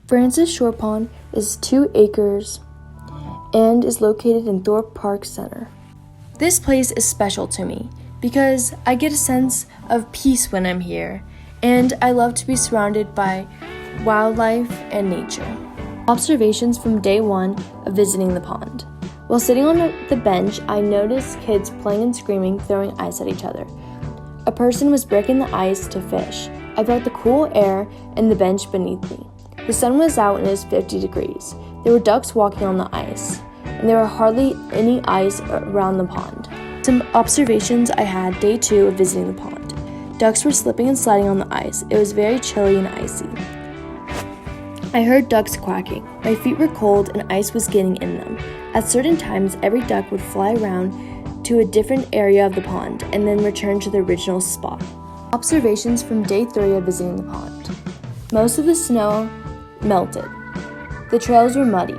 Francis Shore Pond is 2 acres and is located in Thorpe Park Center. This place is special to me because I get a sense of peace when I'm here, and I love to be surrounded by wildlife and nature. Observations from day 1 of visiting the pond. While sitting on the bench, I noticed kids playing and screaming, throwing ice at each other. A person was breaking the ice to fish. I felt the cool air and the bench beneath me. The sun was out and it was 50 degrees. There were ducks walking on the ice, and there were hardly any ice around the pond. Some observations I had day 2 of visiting the pond. Ducks were slipping and sliding on the ice. It was very chilly and icy. I heard ducks quacking. My feet were cold and ice was getting in them. At certain times, every duck would fly around to a different area of the pond and then return to the original spot. Observations from day 3 of visiting the pond. Most of the snow melted. The trails were muddy.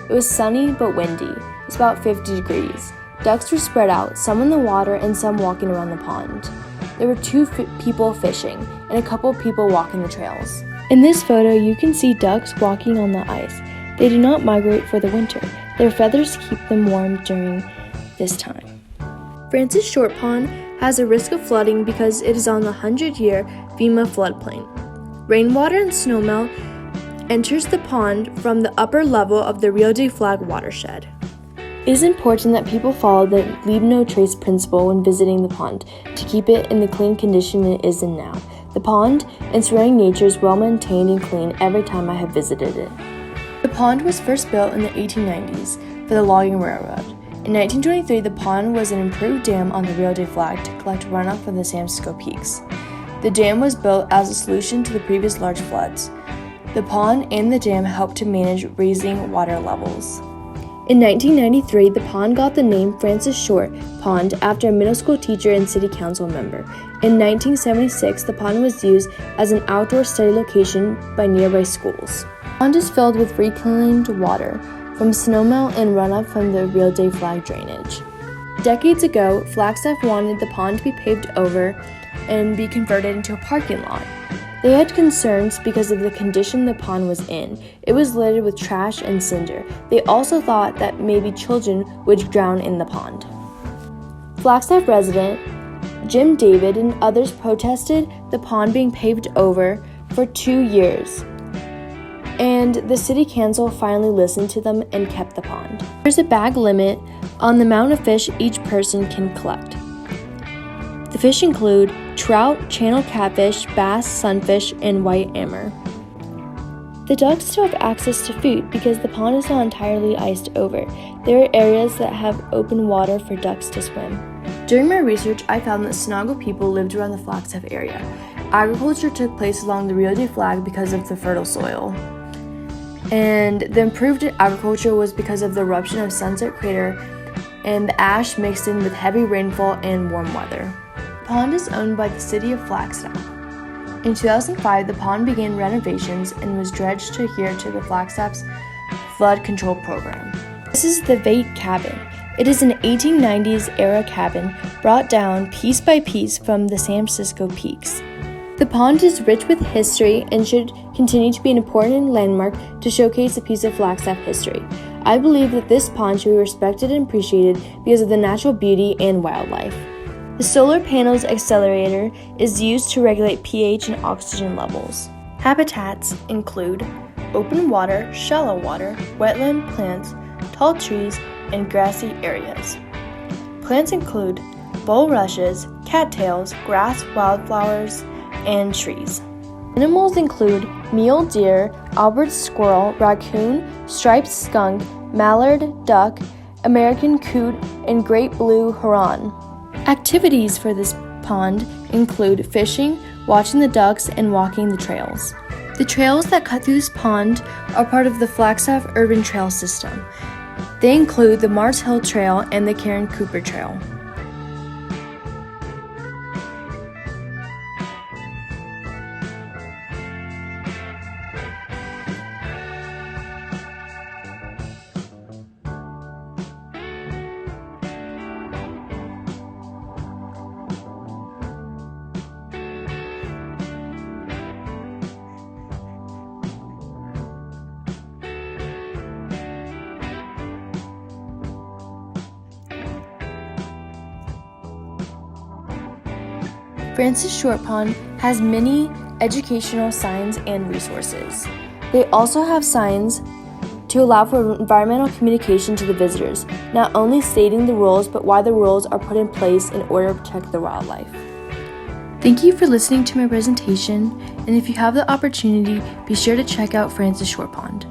It was sunny but windy. It was about 50 degrees. Ducks were spread out, some in the water and some walking around the pond. There were 2 people fishing and a couple of people walking the trails. In this photo, you can see ducks walking on the ice. They do not migrate for the winter. Their feathers keep them warm during this time. Francis Shore Pond has a risk of flooding because it is on the 100-year FEMA floodplain. Rainwater and snowmelt enters the pond from the upper level of the Rio de Flag watershed. It is important that people follow the leave no trace principle when visiting the pond to keep it in the clean condition it is in now. The pond and surrounding nature is well maintained and clean every time I have visited it. The pond was first built in the 1890s for the logging railroad. In 1923, the pond was an improved dam on the Rio de Flag to collect runoff from the San Francisco Peaks. The dam was built as a solution to the previous large floods. The pond and the dam helped to manage rising water levels. In 1993, the pond got the name Francis Shore Pond after a middle school teacher and city council member. In 1976, the pond was used as an outdoor study location by nearby schools. The pond is filled with reclaimed water from snowmelt and runoff from the Rio de Flag drainage. Decades ago, Flagstaff wanted the pond to be paved over and be converted into a parking lot. They had concerns because of the condition the pond was in. It was littered with trash and cinder. They also thought that maybe children would drown in the pond. Flagstaff resident Jim David and others protested the pond being paved over for 2 years, and the city council finally listened to them and kept the pond. There's a bag limit on the amount of fish each person can collect. The fish include trout, channel catfish, bass, sunfish, and white amber. The ducks still have access to food because the pond is not entirely iced over. There are areas that have open water for ducks to swim. During my research, I found that Sinago people lived around the Flagstaff area. Agriculture took place along the Rio de Flag because of the fertile soil. And the improved agriculture was because of the eruption of Sunset Crater and the ash mixed in with heavy rainfall and warm weather. The pond is owned by the city of Flagstaff. In 2005, the pond began renovations and was dredged to adhere to the Flagstaff's flood control program. This is the Veit Cabin. It is an 1890s era cabin brought down piece by piece from the San Francisco Peaks. The pond is rich with history and should continue to be an important landmark to showcase a piece of Flagstaff history. I believe that this pond should be respected and appreciated because of the natural beauty and wildlife. The solar panels accelerator is used to regulate pH and oxygen levels. Habitats include open water, shallow water, wetland plants, tall trees, and grassy areas. Plants include bulrushes, cattails, grass, wildflowers, and trees. Animals include mule deer, Albert's squirrel, raccoon, striped skunk, mallard duck, American coot, and great blue heron. Activities for this pond include fishing, watching the ducks, and walking the trails. The trails that cut through this pond are part of the Flagstaff Urban Trail System. They include the Mars Hill Trail and the Karen Cooper Trail. Francis Short Pond has many educational signs and resources. They also have signs to allow for environmental communication to the visitors, not only stating the rules, but why the rules are put in place in order to protect the wildlife. Thank you for listening to my presentation, and if you have the opportunity, be sure to check out Francis Short Pond.